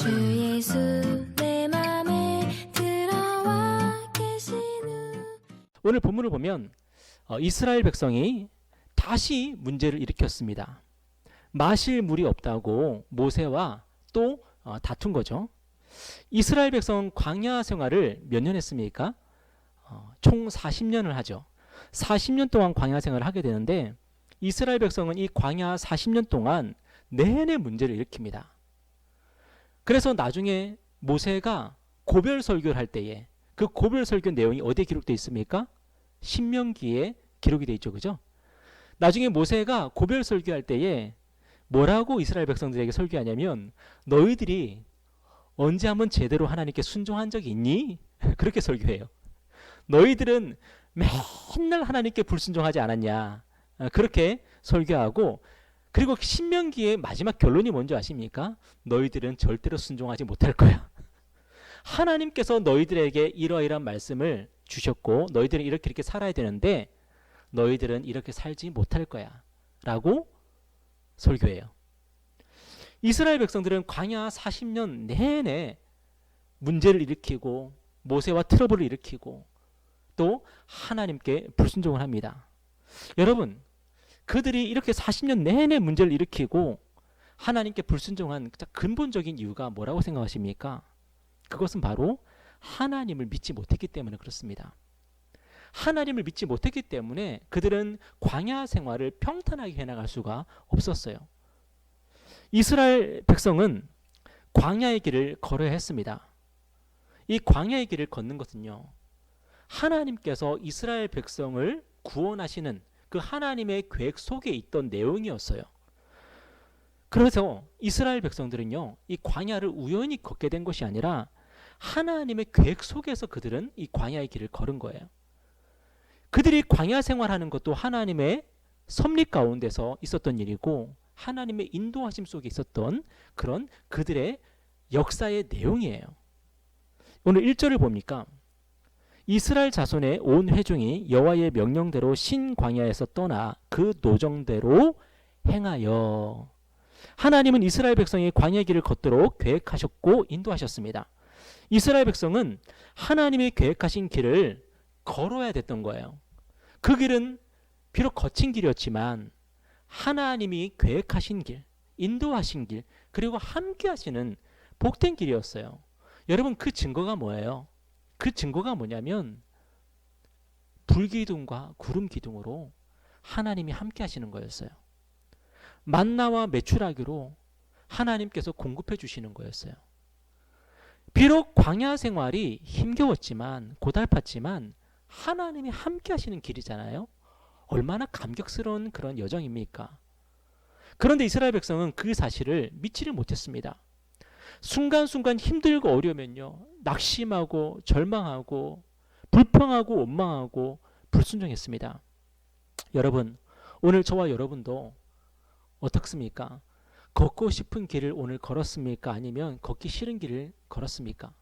주 예수 내 맘에 들어와 계시는. 오늘 본문을 보면 이스라엘 백성이 다시 문제를 일으켰습니다. 마실 물이 없다고 모세와 또 다툰 거죠. 이스라엘 백성은 광야 생활을 몇 년 했습니까? 총 40년을 하죠. 40년 동안 광야 생활을 하게 되는데 이스라엘 백성은 이 광야 40년 동안 내내 문제를 일으킵니다. 그래서 나중에 모세가 고별 설교를 할 때에 그 고별 설교 내용이 어디에 기록되어 있습니까? 신명기에 기록이 되어 있죠. 그죠? 나중에 모세가 고별 설교할 때에 뭐라고 이스라엘 백성들에게 설교하냐면 너희들이 언제 한번 제대로 하나님께 순종한 적이 있니? 그렇게 설교해요. 너희들은 맨날 하나님께 불순종하지 않았냐? 그렇게 설교하고 그리고 신명기의 마지막 결론이 뭔지 아십니까? 너희들은 절대로 순종하지 못할 거야. 하나님께서 너희들에게 이러이러한 말씀을 주셨고 너희들은 이렇게 살아야 되는데 너희들은 이렇게 살지 못할 거야 라고 설교해요. 이스라엘 백성들은 광야 40년 내내 문제를 일으키고 모세와 트러블을 일으키고 또 하나님께 불순종을 합니다. 여러분, 그들이 이렇게 40년 내내 문제를 일으키고 하나님께 불순종한 근본적인 이유가 뭐라고 생각하십니까? 그것은 바로 하나님을 믿지 못했기 때문에 그렇습니다. 하나님을 믿지 못했기 때문에 그들은 광야 생활을 평탄하게 해나갈 수가 없었어요. 이스라엘 백성은 광야의 길을 걸어야 했습니다. 이 광야의 길을 걷는 것은요, 하나님께서 이스라엘 백성을 구원하시는 그 하나님의 계획 속에 있던 내용이었어요. 그래서 이스라엘 백성들은요, 이 광야를 우연히 걷게 된 것이 아니라 하나님의 계획 속에서 그들은 이 광야의 길을 걸은 거예요. 그들이 광야 생활하는 것도 하나님의 섭리 가운데서 있었던 일이고 하나님의 인도하심 속에 있었던 그런 그들의 역사의 내용이에요. 오늘 1절을 보니까 이스라엘 자손의 온 회중이 여호와의 명령대로 신광야에서 떠나 그 노정대로 행하여. 하나님은 이스라엘 백성이 광야의 길을 걷도록 계획하셨고 인도하셨습니다. 이스라엘 백성은 하나님의 계획하신 길을 걸어야 됐던 거예요. 그 길은 비록 거친 길이었지만 하나님이 계획하신 길, 인도하신 길, 그리고 함께 하시는 복된 길이었어요. 여러분, 그 증거가 뭐예요? 그 증거가 뭐냐면 불기둥과 구름 기둥으로 하나님이 함께 하시는 거였어요. 만나와 메추라기로 하나님께서 공급해 주시는 거였어요. 비록 광야 생활이 힘겨웠지만 고달팠지만 하나님이 함께 하시는 길이잖아요. 얼마나 감격스러운 그런 여정입니까? 그런데 이스라엘 백성은 그 사실을 믿지를 못했습니다. 순간순간 힘들고 어려우면요, 낙심하고 절망하고 불평하고 원망하고 불순종했습니다. 여러분, 오늘 저와 여러분도 어떻습니까? 걷고 싶은 길을 오늘 걸었습니까? 아니면 걷기 싫은 길을 걸었습니까?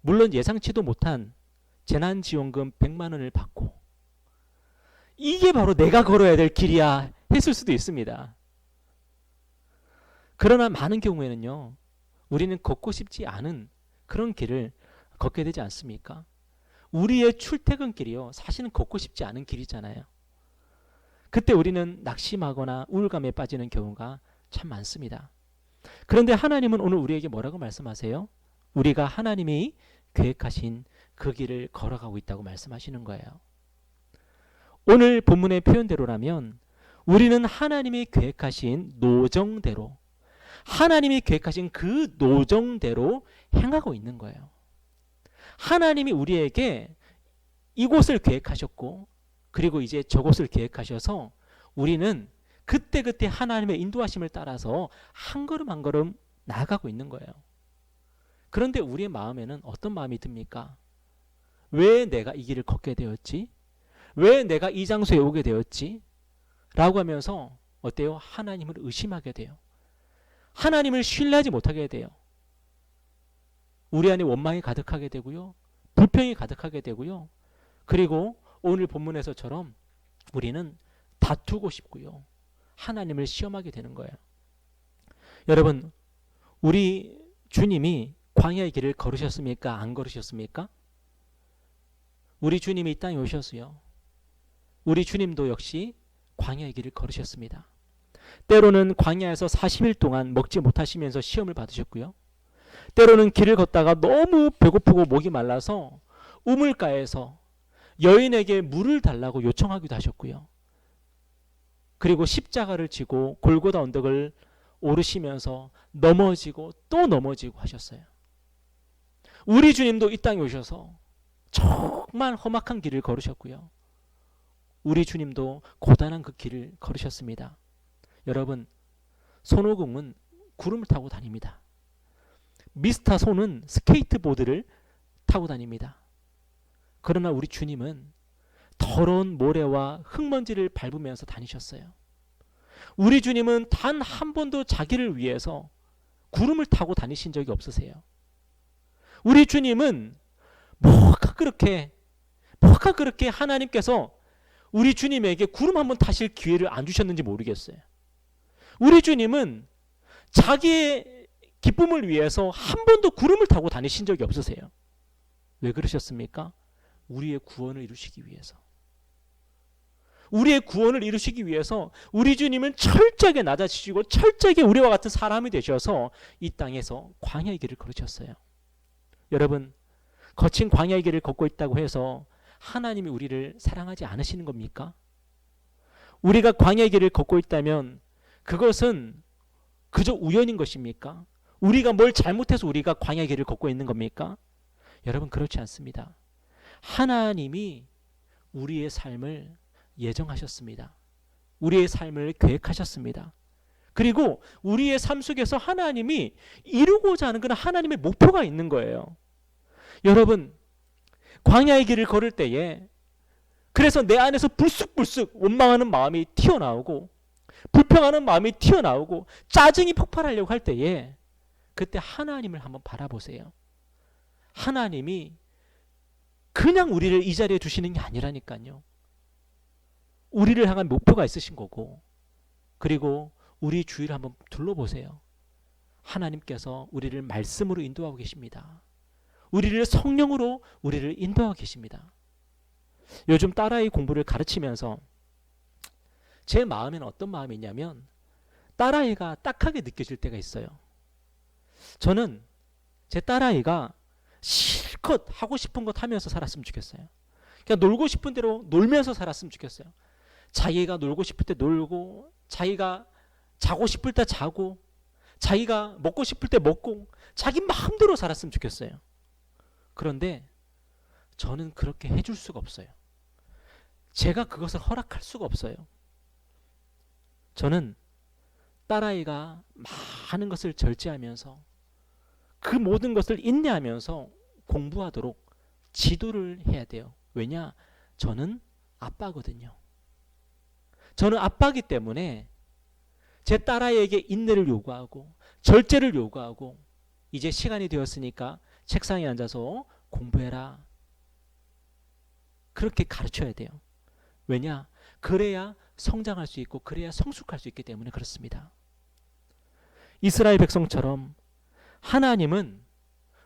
물론 예상치도 못한 재난지원금 100만 원을 받고 이게 바로 내가 걸어야 될 길이야 했을 수도 있습니다. 그러나 많은 경우에는요, 우리는 걷고 싶지 않은 그런 길을 걷게 되지 않습니까? 우리의 출퇴근길이요, 사실은 걷고 싶지 않은 길이잖아요. 그때 우리는 낙심하거나 우울감에 빠지는 경우가 참 많습니다. 그런데 하나님은 오늘 우리에게 뭐라고 말씀하세요? 우리가 하나님이 계획하신 그 길을 걸어가고 있다고 말씀하시는 거예요. 오늘 본문의 표현대로라면 우리는 하나님이 계획하신 노정대로, 하나님이 계획하신 그 노정대로 행하고 있는 거예요. 하나님이 우리에게 이곳을 계획하셨고 그리고 이제 저곳을 계획하셔서 우리는 그때그때 하나님의 인도하심을 따라서 한 걸음 한 걸음 나아가고 있는 거예요. 그런데 우리의 마음에는 어떤 마음이 듭니까? 왜 내가 이 길을 걷게 되었지? 왜 내가 이 장소에 오게 되었지? 라고 하면서 어때요? 하나님을 의심하게 돼요. 하나님을 신뢰하지 못하게 돼요. 우리 안에 원망이 가득하게 되고요, 불평이 가득하게 되고요, 그리고 오늘 본문에서처럼 우리는 다투고 싶고요, 하나님을 시험하게 되는 거예요. 여러분, 우리 주님이 광야의 길을 걸으셨습니까? 안 걸으셨습니까? 우리 주님이 이 땅에 오셨어요. 우리 주님도 역시 광야의 길을 걸으셨습니다. 때로는 광야에서 40일 동안 먹지 못하시면서 시험을 받으셨고요. 때로는 길을 걷다가 너무 배고프고 목이 말라서 우물가에서 여인에게 물을 달라고 요청하기도 하셨고요. 그리고 십자가를 지고 골고다 언덕을 오르시면서 넘어지고 또 넘어지고 하셨어요. 우리 주님도 이 땅에 오셔서 정말 험악한 길을 걸으셨고요. 우리 주님도 고단한 그 길을 걸으셨습니다. 여러분, 손오공은 구름을 타고 다닙니다. 미스터 손은 스케이트보드를 타고 다닙니다. 그러나 우리 주님은 더러운 모래와 흙먼지를 밟으면서 다니셨어요. 우리 주님은 단 한 번도 자기를 위해서 구름을 타고 다니신 적이 없으세요. 우리 주님은 뭐가 그렇게 하나님께서 우리 주님에게 구름 한번 타실 기회를 안 주셨는지 모르겠어요. 우리 주님은 자기의 기쁨을 위해서 한 번도 구름을 타고 다니신 적이 없으세요. 왜 그러셨습니까? 우리의 구원을 이루시기 위해서. 우리의 구원을 이루시기 위해서 우리 주님은 철저하게 낮아지시고 철저하게 우리와 같은 사람이 되셔서 이 땅에서 광야의 길을 걸으셨어요. 여러분, 거친 광야의 길을 걷고 있다고 해서 하나님이 우리를 사랑하지 않으시는 겁니까? 우리가 광야의 길을 걷고 있다면 그것은 그저 우연인 것입니까? 우리가 뭘 잘못해서 우리가 광야의 길을 걷고 있는 겁니까? 여러분, 그렇지 않습니다. 하나님이 우리의 삶을 예정하셨습니다. 우리의 삶을 계획하셨습니다. 그리고 우리의 삶 속에서 하나님이 이루고자 하는 그런 하나님의 목표가 있는 거예요. 여러분, 광야의 길을 걸을 때에 그래서 내 안에서 불쑥불쑥 원망하는 마음이 튀어나오고 불평하는 마음이 튀어나오고 짜증이 폭발하려고 할 때에 그때 하나님을 한번 바라보세요. 하나님이 그냥 우리를 이 자리에 두시는 게 아니라니까요. 우리를 향한 목표가 있으신 거고, 그리고 우리 주위를 한번 둘러보세요. 하나님께서 우리를 말씀으로 인도하고 계십니다. 우리를 성령으로 우리를 인도하고 계십니다. 요즘 딸아이 공부를 가르치면서 제 마음에는 어떤 마음이 있냐면 딸아이가 딱하게 느껴질 때가 있어요. 저는 제 딸아이가 실컷 하고 싶은 것 하면서 살았으면 좋겠어요. 그냥 놀고 싶은 대로 놀면서 살았으면 좋겠어요. 자기가 놀고 싶을 때 놀고, 자기가 자고 싶을 때 자고, 자기가 먹고 싶을 때 먹고, 자기 마음대로 살았으면 좋겠어요. 그런데 저는 그렇게 해줄 수가 없어요. 제가 그것을 허락할 수가 없어요. 저는 딸아이가 많은 것을 절제하면서 그 모든 것을 인내하면서 공부하도록 지도를 해야 돼요. 왜냐? 저는 아빠거든요. 저는 아빠이기 때문에 제 딸아이에게 인내를 요구하고 절제를 요구하고 이제 시간이 되었으니까 책상에 앉아서 공부해라. 그렇게 가르쳐야 돼요. 왜냐? 그래야 성장할 수 있고 그래야 성숙할 수 있기 때문에 그렇습니다. 이스라엘 백성처럼 하나님은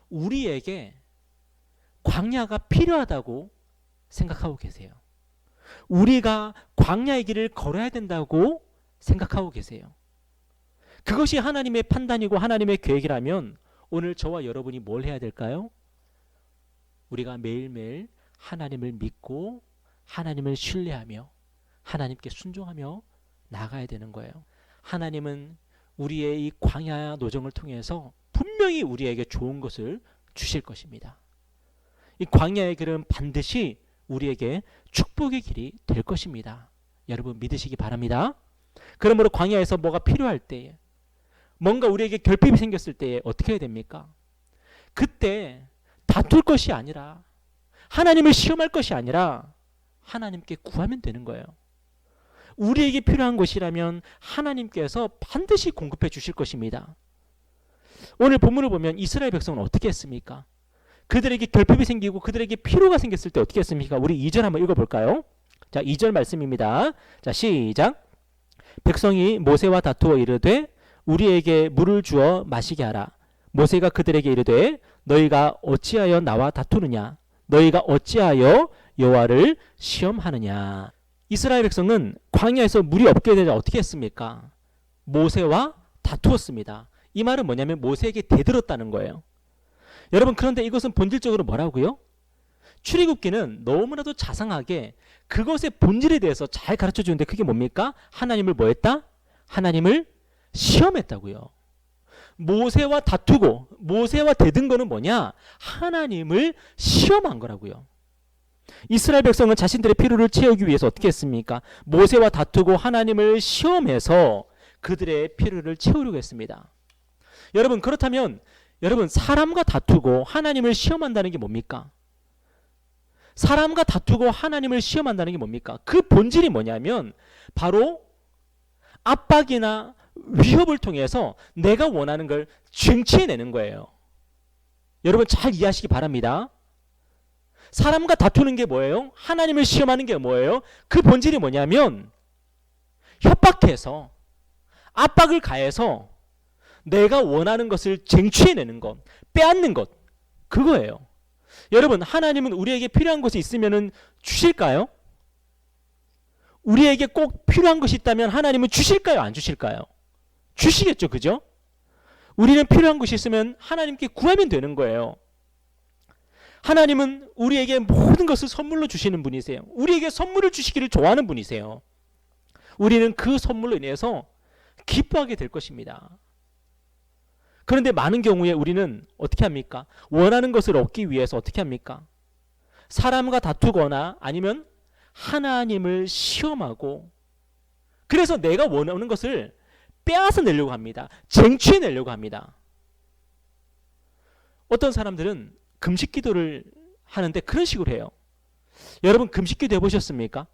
우리에게 광야가 필요하다고 생각하고 계세요. 우리가 광야의 길을 걸어야 된다고 생각하고 계세요. 그것이 하나님의 판단이고 하나님의 계획이라면 오늘 저와 여러분이 뭘 해야 될까요? 우리가 매일매일 하나님을 믿고 하나님을 신뢰하며 하나님께 순종하며 나가야 되는 거예요. 하나님은 우리의 이 광야 노정을 통해서 분명히 우리에게 좋은 것을 주실 것입니다. 이 광야의 길은 반드시 우리에게 축복의 길이 될 것입니다. 여러분 믿으시기 바랍니다. 그러므로 광야에서 뭐가 필요할 때에, 뭔가 우리에게 결핍이 생겼을 때에 어떻게 해야 됩니까? 그때 다툴 것이 아니라, 하나님을 시험할 것이 아니라 하나님께 구하면 되는 거예요. 우리에게 필요한 것이라면 하나님께서 반드시 공급해 주실 것입니다. 오늘 본문을 보면 이스라엘 백성은 어떻게 했습니까? 그들에게 결핍이 생기고 그들에게 필요가 생겼을 때 어떻게 했습니까? 우리 2절 한번 읽어볼까요? 자, 2절 말씀입니다. 자, 시작. 백성이 모세와 다투어 이르되 우리에게 물을 주어 마시게 하라. 모세가 그들에게 이르되 너희가 어찌하여 나와 다투느냐 너희가 어찌하여 여호와를 시험하느냐. 이스라엘 백성은 광야에서 물이 없게 되자 어떻게 했습니까? 모세와 다투었습니다. 이 말은 뭐냐면 모세에게 대들었다는 거예요. 여러분, 그런데 이것은 본질적으로 뭐라고요? 출애굽기는 너무나도 자상하게 그것의 본질에 대해서 잘 가르쳐 주는데 그게 뭡니까? 하나님을 뭐 했다? 하나님을 시험했다고요. 모세와 다투고 모세와 대든 거는 뭐냐? 하나님을 시험한 거라고요. 이스라엘 백성은 자신들의 필요를 채우기 위해서 어떻게 했습니까? 모세와 다투고 하나님을 시험해서 그들의 필요를 채우려고 했습니다. 여러분, 그렇다면 여러분, 사람과 다투고 하나님을 시험한다는 게 뭡니까? 사람과 다투고 하나님을 시험한다는 게 뭡니까? 그 본질이 뭐냐면 바로 압박이나 위협을 통해서 내가 원하는 걸 쟁취해내는 거예요. 여러분, 잘 이해하시기 바랍니다. 사람과 다투는 게 뭐예요? 하나님을 시험하는 게 뭐예요? 그 본질이 뭐냐면 협박해서 압박을 가해서 내가 원하는 것을 쟁취해내는 것, 빼앗는 것, 그거예요. 여러분, 하나님은 우리에게 필요한 것이 있으면 주실까요? 우리에게 꼭 필요한 것이 있다면 하나님은 주실까요? 안 주실까요? 주시겠죠, 그죠? 우리는 필요한 것이 있으면 하나님께 구하면 되는 거예요. 하나님은 우리에게 모든 것을 선물로 주시는 분이세요. 우리에게 선물을 주시기를 좋아하는 분이세요. 우리는 그 선물로 인해서 기뻐하게 될 것입니다. 그런데 많은 경우에 우리는 어떻게 합니까? 원하는 것을 얻기 위해서 어떻게 합니까? 사람과 다투거나 아니면 하나님을 시험하고 그래서 내가 원하는 것을 빼앗아 내려고 합니다. 쟁취해내려고 합니다. 어떤 사람들은 금식 기도를 하는데 그런 식으로 해요. 여러분, 금식 기도 해보셨습니까?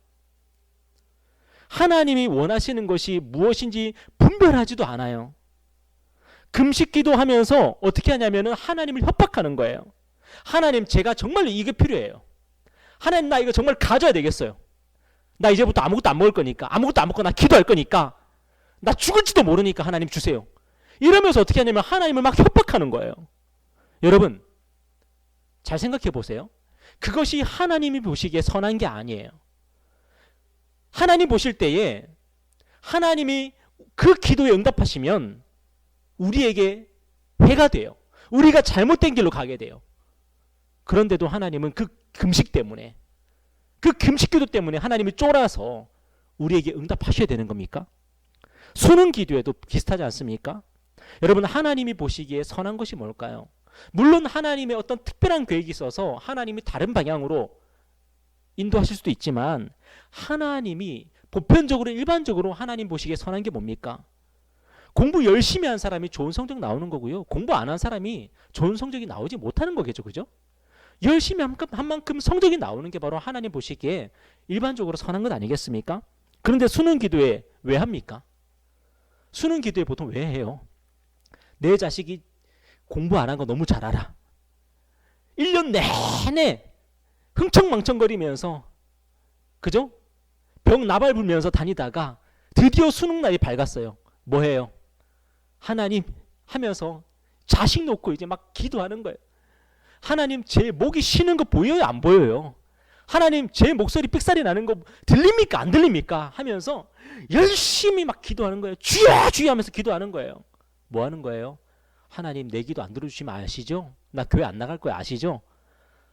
하나님이 원하시는 것이 무엇인지 분별하지도 않아요. 금식 기도하면서 어떻게 하냐면 하나님을 협박하는 거예요. 하나님, 제가 정말 이게 필요해요. 하나님, 나 이거 정말 가져야 되겠어요. 나 이제부터 아무것도 안 먹을 거니까, 아무것도 안 먹고 나 기도할 거니까, 나 죽을지도 모르니까 하나님 주세요. 이러면서 어떻게 하냐면 하나님을 막 협박하는 거예요. 여러분, 잘 생각해 보세요. 그것이 하나님이 보시기에 선한 게 아니에요. 하나님 보실 때에 하나님이 그 기도에 응답하시면 우리에게 해가 돼요. 우리가 잘못된 길로 가게 돼요. 그런데도 하나님은 그 금식 때문에, 그 금식 기도 때문에 하나님이 쫄아서 우리에게 응답하셔야 되는 겁니까? 수능 기도에도 비슷하지 않습니까? 여러분, 하나님이 보시기에 선한 것이 뭘까요? 물론 하나님의 어떤 특별한 계획이 있어서 하나님이 다른 방향으로 인도하실 수도 있지만 하나님이 보편적으로 일반적으로 하나님 보시기에 선한 게 뭡니까? 공부 열심히 한 사람이 좋은 성적 나오는 거고요. 공부 안 한 사람이 좋은 성적이 나오지 못하는 거겠죠. 그죠? 열심히 한 만큼 성적이 나오는 게 바로 하나님 보시기에 일반적으로 선한 것 아니겠습니까? 그런데 수능 기도에 왜 합니까? 수능 기도에 보통 왜 해요? 내 자식이 공부 안 한 거 너무 잘 알아. 1년 내내 흥청망청거리면서, 그죠? 병 나발 불면서 다니다가 드디어 수능 날이 밝았어요. 뭐 해요? 하나님 하면서 자식 놓고 이제 막 기도하는 거예요. 하나님, 제 목이 쉬는 거 보여요? 안 보여요? 하나님, 제 목소리 삑사리 나는 거 들립니까? 안 들립니까? 하면서 열심히 막 기도하는 거예요. 주여 주여 하면서 기도하는 거예요. 뭐 하는 거예요? 하나님, 내 기도 안 들어주시면 아시죠? 나 교회 안 나갈 거예요. 아시죠?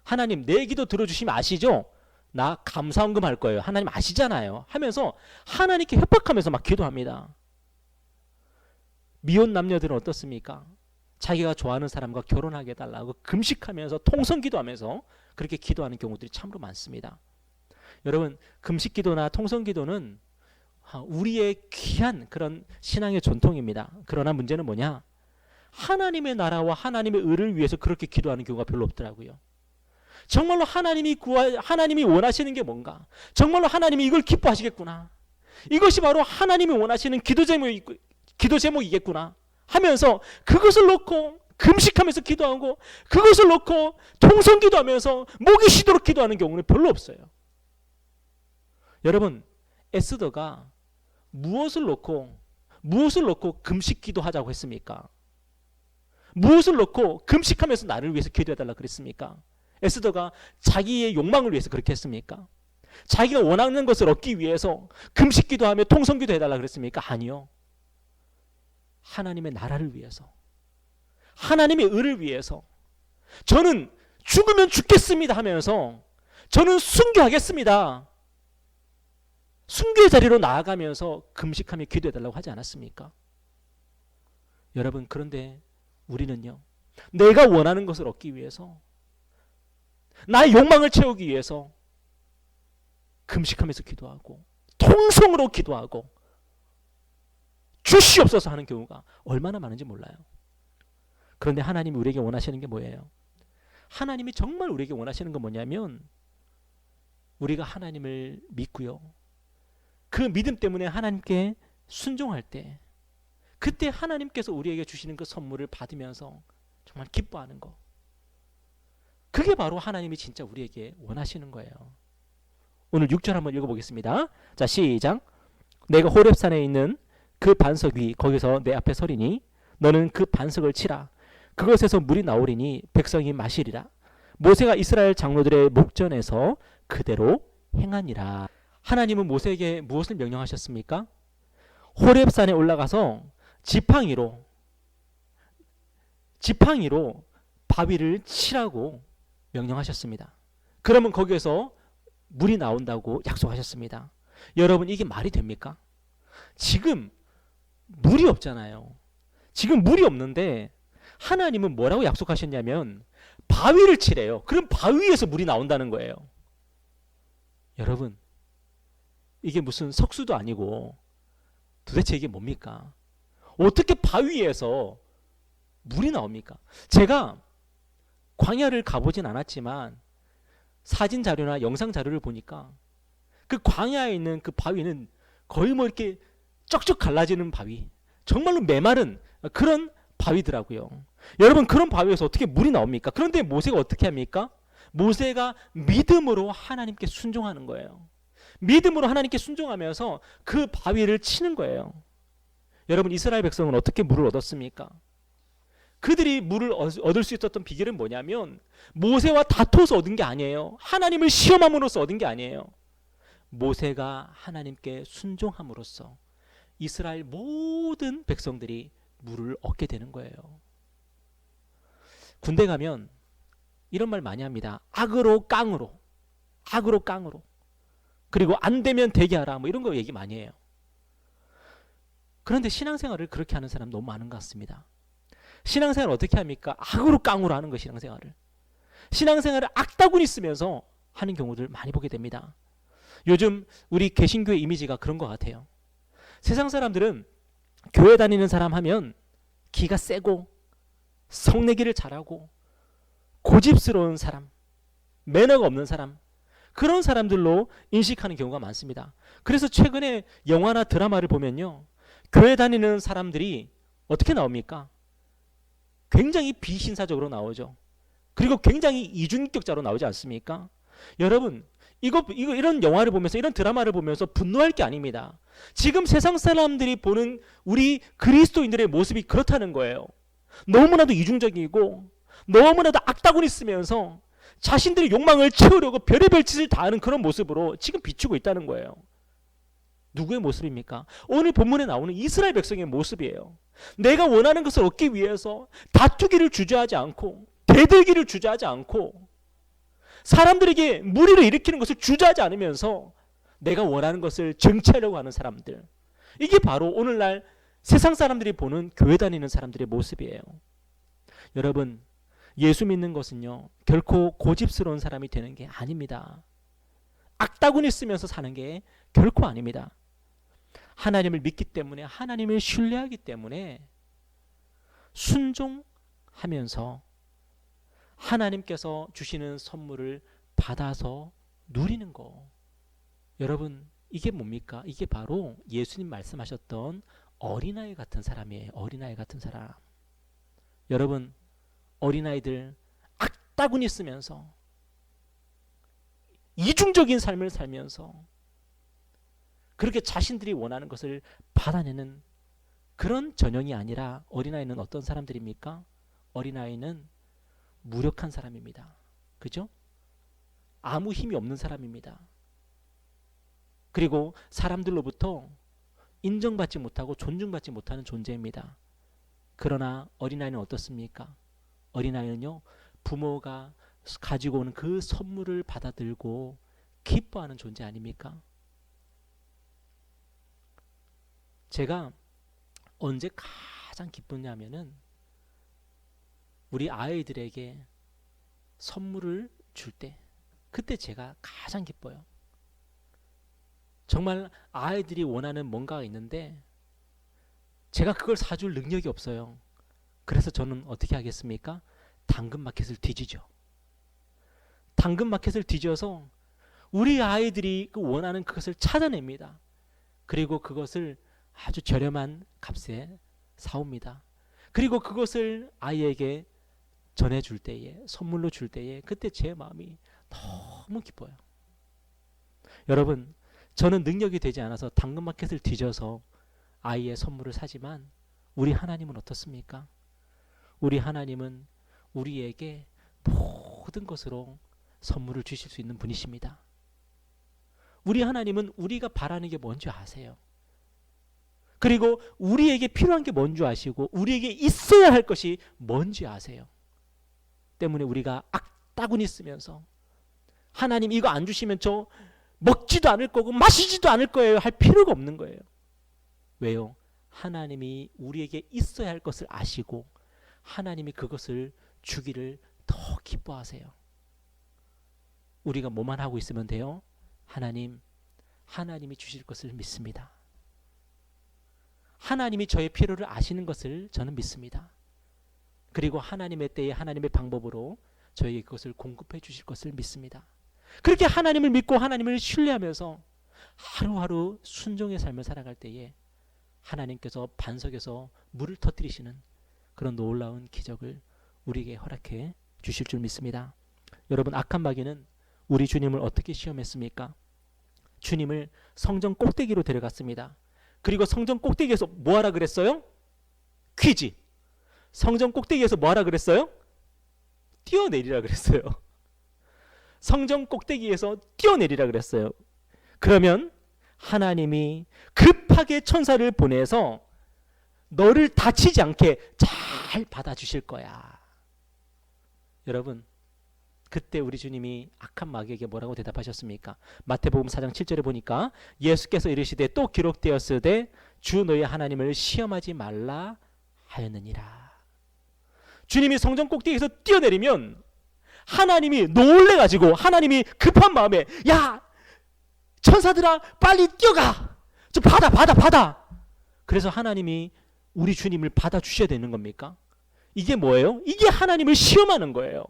하나님, 내 기도 들어주시면 아시죠? 나 감사헌금 할 거예요. 하나님 아시잖아요. 하면서 하나님께 협박하면서 막 기도합니다. 미혼 남녀들은 어떻습니까? 자기가 좋아하는 사람과 결혼하게 해달라고 금식하면서 통성기도하면서 그렇게 기도하는 경우들이 참으로 많습니다. 여러분, 금식기도나 통성기도는 우리의 귀한 그런 신앙의 전통입니다. 그러나 문제는 뭐냐? 하나님의 나라와 하나님의 의를 위해서 그렇게 기도하는 경우가 별로 없더라고요. 정말로 하나님이 원하시는 게 뭔가? 정말로 하나님이 이걸 기뻐하시겠구나. 이것이 바로 하나님이 원하시는 기도 제목이겠구나 하면서 그것을 놓고 금식하면서 기도하고 그것을 놓고 통성기도하면서 목이 쉬도록 기도하는 경우는 별로 없어요. 여러분, 에스더가 무엇을 놓고 금식 기도하자고 했습니까? 무엇을 놓고 금식하면서 나를 위해서 기도해달라 그랬습니까? 에스더가 자기의 욕망을 위해서 그렇게 했습니까? 자기가 원하는 것을 얻기 위해서 금식기도하며 통성기도 해달라 그랬습니까? 아니요. 하나님의 나라를 위해서, 하나님의 의를 위해서, 저는 죽으면 죽겠습니다 하면서 저는 순교하겠습니다, 순교의 자리로 나아가면서 금식하며 기도해달라고 하지 않았습니까? 여러분, 그런데 우리는요, 내가 원하는 것을 얻기 위해서, 나의 욕망을 채우기 위해서 금식하면서 기도하고 통성으로 기도하고 주시옵소서 하는 경우가 얼마나 많은지 몰라요. 그런데 하나님이 우리에게 원하시는 게 뭐예요? 하나님이 정말 우리에게 원하시는 건 뭐냐면, 우리가 하나님을 믿고요, 그 믿음 때문에 하나님께 순종할 때, 그때 하나님께서 우리에게 주시는 그 선물을 받으면서 정말 기뻐하는 거, 그게 바로 하나님이 진짜 우리에게 원하시는 거예요. 오늘 6절 한번 읽어보겠습니다. 자, 시작. 내가 호렙산에 있는 그 반석 위 거기서 내 앞에 서리니 너는 그 반석을 치라. 그것에서 물이 나오리니 백성이 마시리라. 모세가 이스라엘 장로들의 목전에서 그대로 행하니라. 하나님은 모세에게 무엇을 명령하셨습니까? 호렙산에 올라가서 지팡이로 바위를 치라고 명령하셨습니다. 그러면 거기에서 물이 나온다고 약속하셨습니다. 여러분, 이게 말이 됩니까? 지금 물이 없잖아요. 지금 물이 없는데 하나님은 뭐라고 약속하셨냐면 바위를 치래요. 그럼 바위에서 물이 나온다는 거예요. 여러분, 이게 무슨 석수도 아니고 도대체 이게 뭡니까? 어떻게 바위에서 물이 나옵니까? 제가 광야를 가보진 않았지만 사진 자료나 영상 자료를 보니까 그 광야에 있는 그 바위는 거의 뭐 이렇게 쩍쩍 갈라지는 바위, 정말로 메마른 그런 바위더라고요. 여러분, 그런 바위에서 어떻게 물이 나옵니까? 그런데 모세가 어떻게 합니까? 모세가 믿음으로 하나님께 순종하는 거예요. 믿음으로 하나님께 순종하면서 그 바위를 치는 거예요. 여러분, 이스라엘 백성은 어떻게 물을 얻었습니까? 그들이 물을 얻을 수 있었던 비결은 뭐냐면 모세와 다퉈서 얻은 게 아니에요. 하나님을 시험함으로써 얻은 게 아니에요. 모세가 하나님께 순종함으로써 이스라엘 모든 백성들이 물을 얻게 되는 거예요. 군대 가면 이런 말 많이 합니다. 악으로 깡으로, 악으로 깡으로. 그리고 안 되면 되게 하라, 뭐 이런 거 얘기 많이 해요. 그런데 신앙생활을 그렇게 하는 사람 너무 많은 것 같습니다. 신앙생활을 어떻게 합니까? 악으로 깡으로 하는 거. 신앙생활을 악다구니 쓰면서 하는 경우들 많이 보게 됩니다. 요즘 우리 개신교의 이미지가 그런 것 같아요. 세상 사람들은 교회 다니는 사람 하면 기가 세고 성내기를 잘하고 고집스러운 사람, 매너가 없는 사람, 그런 사람들로 인식하는 경우가 많습니다. 그래서 최근에 영화나 드라마를 보면요, 교회 다니는 사람들이 어떻게 나옵니까? 굉장히 비신사적으로 나오죠. 그리고 굉장히 이중인격자로 나오지 않습니까? 여러분, 이런 영화를 보면서, 이런 드라마를 보면서 분노할 게 아닙니다. 지금 세상 사람들이 보는 우리 그리스도인들의 모습이 그렇다는 거예요. 너무나도 이중적이고 너무나도 악다구니 쓰면서 자신들의 욕망을 채우려고 별의별 짓을 다 하는 그런 모습으로 지금 비추고 있다는 거예요. 누구의 모습입니까? 오늘 본문에 나오는 이스라엘 백성의 모습이에요. 내가 원하는 것을 얻기 위해서 다투기를 주저하지 않고 대들기를 주저하지 않고 사람들에게 무리를 일으키는 것을 주저하지 않으면서 내가 원하는 것을 쟁취하려고 하는 사람들, 이게 바로 오늘날 세상 사람들이 보는 교회 다니는 사람들의 모습이에요. 여러분, 예수 믿는 것은요, 결코 고집스러운 사람이 되는 게 아닙니다. 악다구니 쓰면서 사는 게 결코 아닙니다. 하나님을 믿기 때문에, 하나님을 신뢰하기 때문에 순종하면서 하나님께서 주시는 선물을 받아서 누리는 거. 여러분, 이게 뭡니까? 이게 바로 예수님 말씀하셨던 어린아이 같은 사람이에요. 어린아이 같은 사람. 여러분, 어린아이들 악다구니 쓰면서 이중적인 삶을 살면서 그렇게 자신들이 원하는 것을 받아내는 그런 전형이 아니라 어린아이는 어떤 사람들입니까? 어린아이는 무력한 사람입니다. 그죠? 아무 힘이 없는 사람입니다. 그리고 사람들로부터 인정받지 못하고 존중받지 못하는 존재입니다. 그러나 어린아이는 어떻습니까? 어린아이는요, 부모가 가지고 오는 그 선물을 받아들고 기뻐하는 존재 아닙니까? 제가 언제 가장 기쁘냐면은 우리 아이들에게 선물을 줄 때, 그때 제가 가장 기뻐요. 정말 아이들이 원하는 뭔가가 있는데 제가 그걸 사줄 능력이 없어요. 그래서 저는 어떻게 하겠습니까? 당근마켓을 뒤지죠. 당근마켓을 뒤져서 우리 아이들이 원하는 그것을 찾아냅니다. 그리고 그것을 아주 저렴한 값에 사옵니다. 그리고 그것을 아이에게 전해줄 때에, 선물로 줄 때에 그때 제 마음이 너무 기뻐요. 여러분, 저는 능력이 되지 않아서 당근마켓을 뒤져서 아이의 선물을 사지만 우리 하나님은 어떻습니까? 우리 하나님은 우리에게 모든 것으로 선물을 주실 수 있는 분이십니다. 우리 하나님은 우리가 바라는 게 뭔지 아세요. 그리고 우리에게 필요한 게 뭔지 아시고 우리에게 있어야 할 것이 뭔지 아세요. 때문에 우리가 악따구니 쓰면서 하나님 이거 안 주시면 저 먹지도 않을 거고 마시지도 않을 거예요 할 필요가 없는 거예요. 왜요? 하나님이 우리에게 있어야 할 것을 아시고 하나님이 그것을 주기를 더 기뻐하세요. 우리가 뭐만 하고 있으면 돼요? 하나님이 주실 것을 믿습니다. 하나님이 저의 필요를 아시는 것을 저는 믿습니다. 그리고 하나님의 때에 하나님의 방법으로 저에게 그것을 공급해 주실 것을 믿습니다. 그렇게 하나님을 믿고 하나님을 신뢰하면서 하루하루 순종의 삶을 살아갈 때에 하나님께서 반석에서 물을 터뜨리시는 그런 놀라운 기적을 우리에게 허락해 주실 줄 믿습니다. 여러분, 악한 마귀는 우리 주님을 어떻게 시험했습니까? 주님을 성전 꼭대기로 데려갔습니다. 그리고 성전 꼭대기에서 뭐하라 그랬어요? 퀴즈. 성전 꼭대기에서 뭐하라 그랬어요? 뛰어내리라 그랬어요. 성전 꼭대기에서 뛰어내리라 그랬어요. 그러면 하나님이 급하게 천사를 보내서 너를 다치지 않게 잘 받아주실 거야. 여러분, 그때 우리 주님이 악한 마귀에게 뭐라고 대답하셨습니까? 마태복음 4장 7절에 보니까 예수께서 이르시되 또 기록되었으되 주 너희 하나님을 시험하지 말라 하였느니라. 주님이 성전 꼭대기에서 뛰어내리면 하나님이 놀래가지고 하나님이 급한 마음에 야 천사들아 빨리 뛰어가 저 받아 그래서 하나님이 우리 주님을 받아주셔야 되는 겁니까? 이게 뭐예요? 이게 하나님을 시험하는 거예요.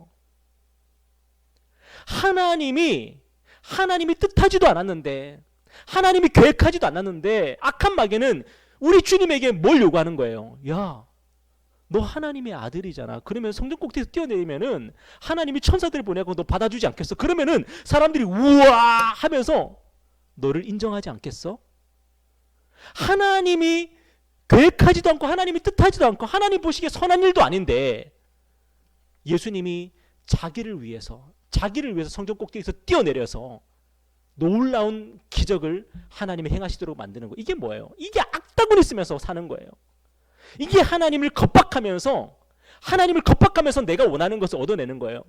하나님이 뜻하지도 않았는데 하나님이 계획하지도 않았는데 악한 마귀는 우리 주님에게 뭘 요구하는 거예요? 야, 너 하나님의 아들이잖아. 그러면 성전 꼭대기에서 뛰어내리면은 하나님이 천사들을 보내고 너 받아주지 않겠어? 그러면은 사람들이 우와 하면서 너를 인정하지 않겠어? 하나님이 계획하지도 않고 하나님이 뜻하지도 않고 하나님 보시기에 선한 일도 아닌데 예수님이 자기를 위해서 성전 꼭대기에서 뛰어내려서 놀라운 기적을 하나님이 행하시도록 만드는 거. 이게 뭐예요? 이게 악다구니 쓰면서 사는 거예요. 이게 하나님을 겁박하면서 내가 원하는 것을 얻어내는 거예요.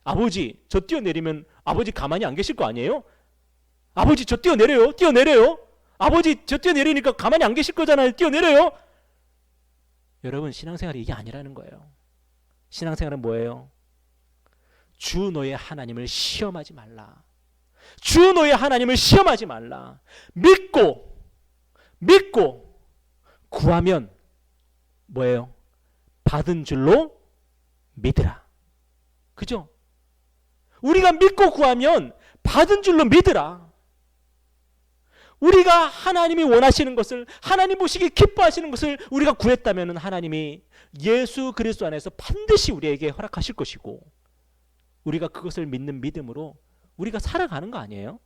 아버지 저 뛰어내리면 아버지 가만히 안 계실 거 아니에요? 아버지 저 뛰어내려요. 아버지 저 뛰어내리니까 가만히 안 계실 거잖아요. 뛰어내려요. 여러분, 신앙생활이 이게 아니라는 거예요. 신앙생활은 뭐예요? 주 너의 하나님을 시험하지 말라. 주 너의 하나님을 시험하지 말라. 믿고 구하면 뭐예요? 받은 줄로 믿으라. 그죠? 우리가 믿고 구하면 받은 줄로 믿으라. 우리가 하나님이 원하시는 것을 하나님 보시기에 기뻐하시는 것을 우리가 구했다면 하나님이 예수 그리스도 안에서 반드시 우리에게 허락하실 것이고 우리가 그것을 믿는 믿음으로 우리가 살아가는 거 아니에요?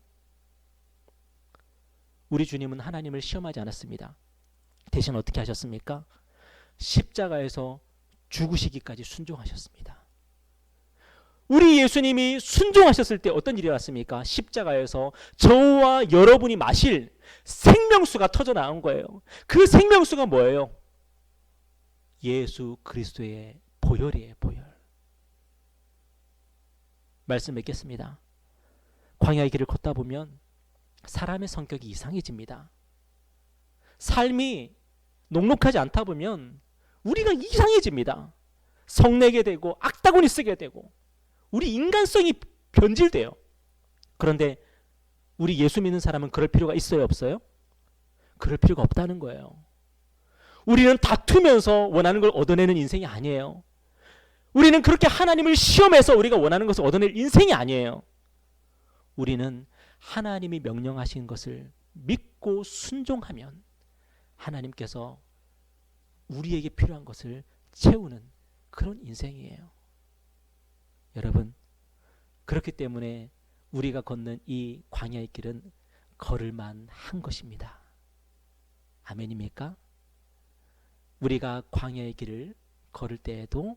우리 주님은 하나님을 시험하지 않았습니다. 대신 어떻게 하셨습니까? 십자가에서 죽으시기까지 순종하셨습니다. 우리 예수님이 순종하셨을 때 어떤 일이 왔습니까? 십자가에서 저와 여러분이 마실 생명수가 터져 나온 거예요. 그 생명수가 뭐예요? 예수 그리스도의 보혈이에요. 보혈. 말씀 맺겠습니다. 광야의 길을 걷다 보면 사람의 성격이 이상해집니다. 삶이 녹록하지 않다 보면 우리가 이상해집니다. 성내게 되고 악다구니 쓰게 되고 우리 인간성이 변질돼요. 그런데 우리 예수 믿는 사람은 그럴 필요가 있어요, 없어요? 그럴 필요가 없다는 거예요. 우리는 다투면서 원하는 걸 얻어내는 인생이 아니에요. 우리는 그렇게 하나님을 시험해서 우리가 원하는 것을 얻어낼 인생이 아니에요. 우리는 하나님이 명령하신 것을 믿고 순종하면 하나님께서 우리에게 필요한 것을 채우는 그런 인생이에요. 여러분, 그렇기 때문에 우리가 걷는 이 광야의 길은 걸을만 한 것입니다. 아멘입니까? 우리가 광야의 길을 걸을 때에도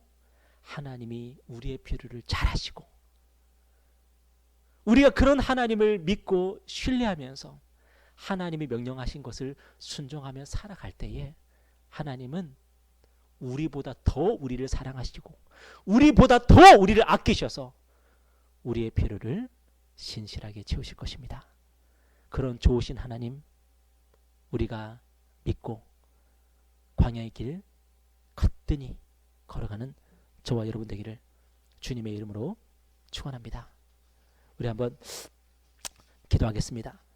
하나님이 우리의 필요를 잘 아시고 우리가 그런 하나님을 믿고 신뢰하면서 하나님이 명령하신 것을 순종하며 살아갈 때에 하나님은 우리보다 더 우리를 사랑하시고 우리보다 더 우리를 아끼셔서 우리의 필요를 신실하게 채우실 것입니다. 그런 좋으신 하나님 우리가 믿고 광야의 길 거뜬히 걸어가는 저와 여러분 되기를 주님의 이름으로 축원합니다. 우리 한번 기도하겠습니다.